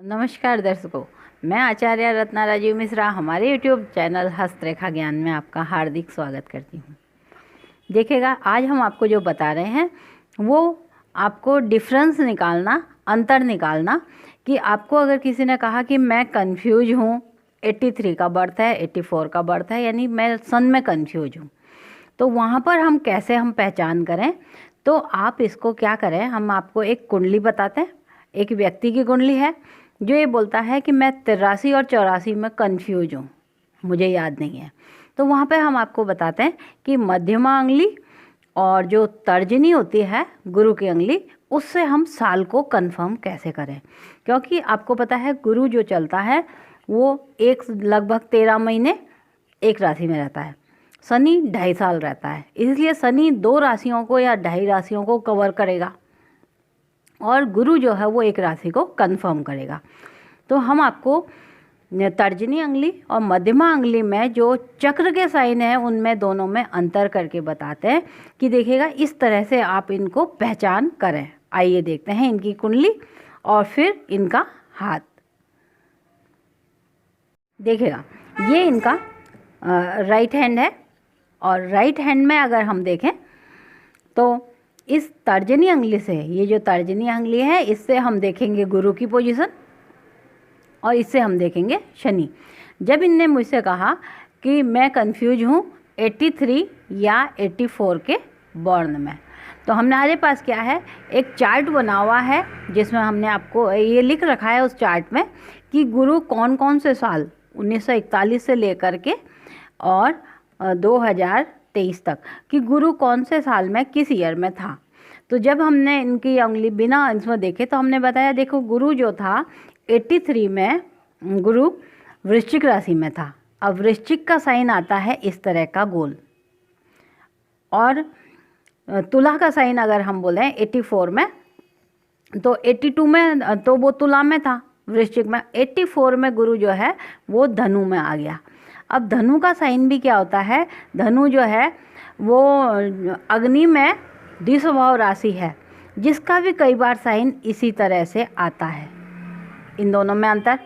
नमस्कार दर्शकों, मैं आचार्य रत्ना राजीव मिश्रा हमारे यूट्यूब चैनल हस्तरेखा ज्ञान में आपका हार्दिक स्वागत करती हूँ। देखिएगा, आज हम आपको जो बता रहे हैं वो आपको डिफरेंस निकालना, अंतर निकालना कि आपको अगर किसी ने कहा कि मैं कंफ्यूज हूँ, 83 का बर्थ है, 84 का बर्थ है, यानी मैं सन में कंफ्यूज हूँ, तो वहाँ पर हम कैसे पहचान करें। तो आप इसको क्या करें, हम आपको एक कुंडली बताते हैं। एक व्यक्ति की कुंडली है जो ये बोलता है कि मैं 83 और 84 में कंफ्यूज हूँ, मुझे याद नहीं है। तो वहाँ पे हम आपको बताते हैं कि मध्यमा अंगुली और जो तर्जनी होती है गुरु की अंगुली, उससे हम साल को कंफर्म कैसे करें। क्योंकि आपको पता है गुरु जो चलता है वो लगभग 13 महीने एक राशि में रहता है, शनि 2.5 साल रहता है, इसलिए शनि 2 राशियों को या 2.5 राशियों को कवर करेगा और गुरु जो है वो एक राशि को कंफर्म करेगा। तो हम आपको तर्जनी अंगुली और मध्यमा अंगुली में जो चक्र के साइन हैं उनमें दोनों में अंतर करके बताते हैं कि देखिएगा इस तरह से आप इनको पहचान करें। आइए देखते हैं इनकी कुंडली और फिर इनका हाथ। देखिएगा, ये इनका राइट हैंड है और राइट हैंड में अगर हम देखें तो इस तर्जनी अंगुली से, ये जो तर्जनी अंगुली है, इससे हम देखेंगे गुरु की पोजीशन और इससे हम देखेंगे शनि। जब इनने मुझसे कहा कि मैं कंफ्यूज हूँ 83 या 84 के बॉर्न में, तो हमारे पास क्या है, एक चार्ट बना हुआ है जिसमें हमने आपको ये लिख रखा है उस चार्ट में कि गुरु कौन कौन से साल 1941 से लेकर के और 2023 तक कि गुरु कौन से साल में किस ईयर में था। तो जब हमने इनकी अंगुली बिना इसमें देखे तो हमने बताया, देखो गुरु जो था 83 में गुरु वृश्चिक राशि में था। अब वृश्चिक का साइन आता है इस तरह का गोल, और तुला का साइन अगर हम बोलें 84 में, तो 82 में तो वो तुला में था वृश्चिक में, 84 में गुरु जो है वो धनु में आ गया। अब धनु का साइन भी क्या होता है, धनु जो है वो अग्नि में द्विस्वभाव राशि है, जिसका भी कई बार साइन इसी तरह से आता है। इन दोनों में अंतर।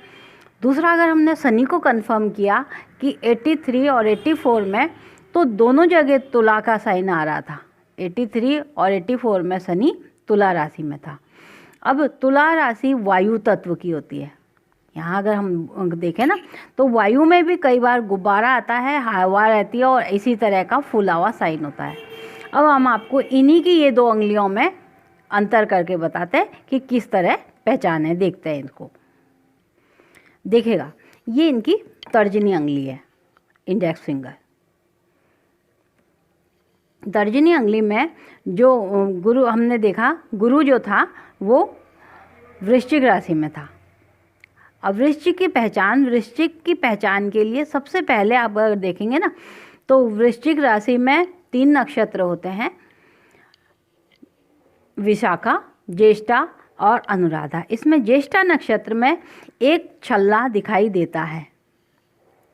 दूसरा, अगर हमने शनि को कंफर्म किया कि 83 और 84 में, तो दोनों जगह तुला का साइन आ रहा था। 83 और 84 में शनि तुला राशि में था। अब तुला राशि वायु तत्व की होती है। यहाँ अगर हम देखें ना तो वायु में भी कई बार गुब्बारा आता है, हवा रहती है और इसी तरह का फूला हुआ साइन होता है। अब हम आपको इन्हीं की ये 2 अंगुलियों में अंतर करके बताते हैं कि किस तरह पहचाने। देखते हैं इनको। देखिएगा, ये इनकी तर्जनी अंगुली है, इंडेक्स फिंगर। तर्जनी अंगुली में जो गुरु हमने देखा, गुरु जो था वो वृश्चिक राशि में था। अब वृश्चिक की पहचान के लिए सबसे पहले आप अगर देखेंगे ना तो वृश्चिक राशि में 3 नक्षत्र होते हैं, विशाखा, ज्येष्ठा और अनुराधा। इसमें ज्येष्ठा नक्षत्र में एक छल्ला दिखाई देता है।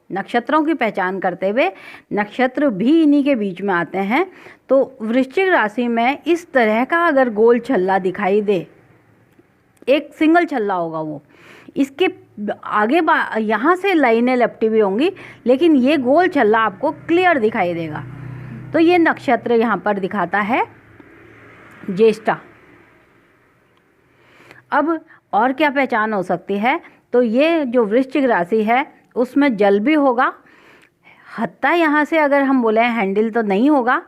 नक्षत्रों की पहचान करते हुए नक्षत्र भी इन्हीं के बीच में आते हैं। तो वृश्चिक राशि में इस तरह का अगर गोल छल्ला दिखाई दे, एक सिंगल छल्ला होगा वो, इसके आगे यहाँ से लाइनें लपटी हुई होंगी, लेकिन ये गोल छल्ला आपको क्लियर दिखाई देगा। तो ये नक्षत्र यहाँ पर दिखाता है ज्येष्ठा। अब और क्या पहचान हो सकती है, तो ये जो वृश्चिक राशि है उसमें जल भी होगा, हत्ता यहाँ से अगर हम बोले हैंडल तो नहीं होगा,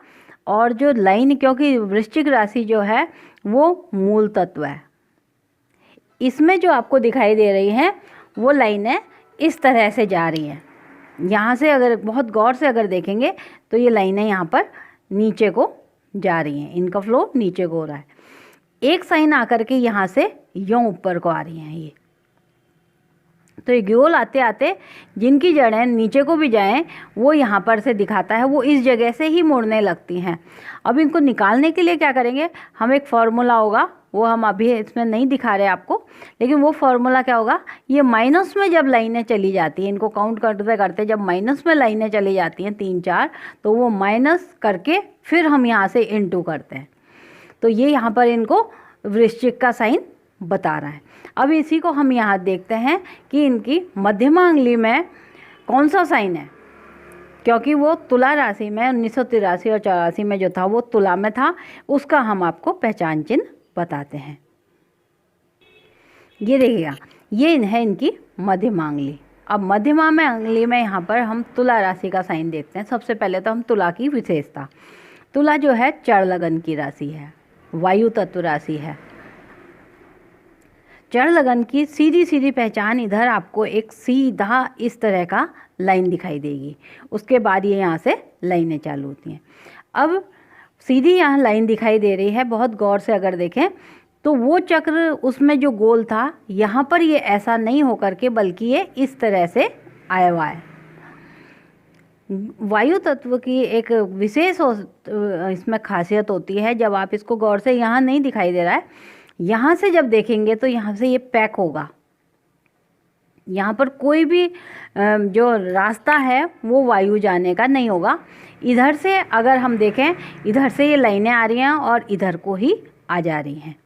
और जो लाइन, क्योंकि वृश्चिक राशि जो है वो मूल तत्व है, इसमें जो आपको दिखाई दे रही हैं वो लाइनें इस तरह से जा रही हैं। यहाँ से अगर बहुत गौर से अगर देखेंगे तो ये लाइनें यहाँ पर नीचे को जा रही हैं, इनका फ्लो नीचे को हो रहा है। एक साइन आकर के यहाँ से यूँ ऊपर को आ रही हैं ये। तो ये गोल आते आते जिनकी जड़ें नीचे को भी जाएं वो यहाँ पर से दिखाता है, वो इस जगह से ही मुड़ने लगती हैं। अब इनको निकालने के लिए क्या करेंगे, हम एक फार्मूला होगा, वो हम अभी इसमें नहीं दिखा रहे आपको, लेकिन वो फार्मूला क्या होगा, ये माइनस में जब लाइनें चली जाती हैं, इनको काउंट करते करते जब माइनस में लाइनें चली जाती हैं 3-4, तो वो माइनस करके फिर हम यहाँ से इनटू करते हैं। तो ये यहाँ पर इनको वृश्चिक का साइन बता रहा है। अब इसी को हम यहाँ देखते हैं कि इनकी मध्यमा अंगुली में कौन सा साइन है, क्योंकि वो तुला राशि में 1983 और 84 में जो था वो तुला में था, उसका हम आपको पहचान चिन्ह बताते हैं। ये देखिएगा, ये है इनकी मध्यमा अंगुली। अब मध्यमा में अंगुली में यहाँ पर हम तुला राशि का साइन देखते हैं। सबसे पहले तो हम तुला की विशेषता, तुला जो है चर लगन की राशि है, वायु तत्व राशि है। चर लगन की सीधी सीधी पहचान, इधर आपको एक सीधा इस तरह का लाइन दिखाई देगी, उसके बाद ये यहाँ से लाइनें चालू होती हैं। अब सीधी यहाँ लाइन दिखाई दे रही है, बहुत गौर से अगर देखें तो वो चक्र उसमें जो गोल था, यहाँ पर ये ऐसा नहीं होकर के बल्कि ये इस तरह से आया हुआ है। वायु तत्व की एक विशेष इसमें खासियत होती है, जब आप इसको गौर से, यहाँ नहीं दिखाई दे रहा है, यहाँ से जब देखेंगे तो यहाँ से ये पैक होगा। यहाँ पर कोई भी जो रास्ता है वो वायु जाने का नहीं होगा। इधर से अगर हम देखें, इधर से ये लाइनें आ रही हैं और इधर को ही आ जा रही हैं,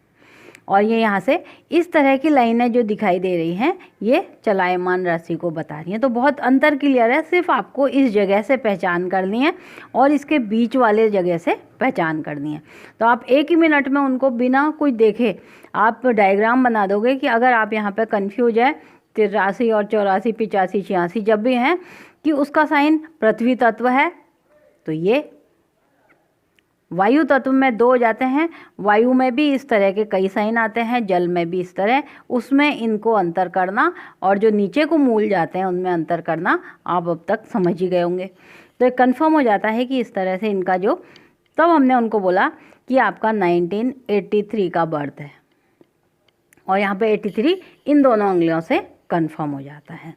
और ये यहाँ से इस तरह की लाइनें जो दिखाई दे रही हैं ये चलायमान राशि को बता रही हैं। तो बहुत अंतर क्लियर है, सिर्फ आपको इस जगह से पहचान करनी है और इसके बीच वाले जगह से पहचान करनी है। तो आप एक ही मिनट में उनको बिना कुछ देखे आप डायग्राम बना दोगे कि अगर आप यहाँ पे कंफ्यूज है 83 और 84, 85, 86 जब भी हैं कि उसका साइन पृथ्वी तत्व है, तो ये वायु तत्व में 2 हो जाते हैं। वायु में भी इस तरह के कई साइन आते हैं, जल में भी इस तरह, उसमें इनको अंतर करना, और जो नीचे को मूल जाते हैं उनमें अंतर करना आप अब तक समझ ही गए होंगे। तो ये कन्फर्म हो जाता है कि इस तरह से इनका जो, तब हमने उनको बोला कि आपका 1983 का बर्थ है, और यहाँ पे 83 इन दोनों अंगुलियों से कन्फर्म हो जाता है।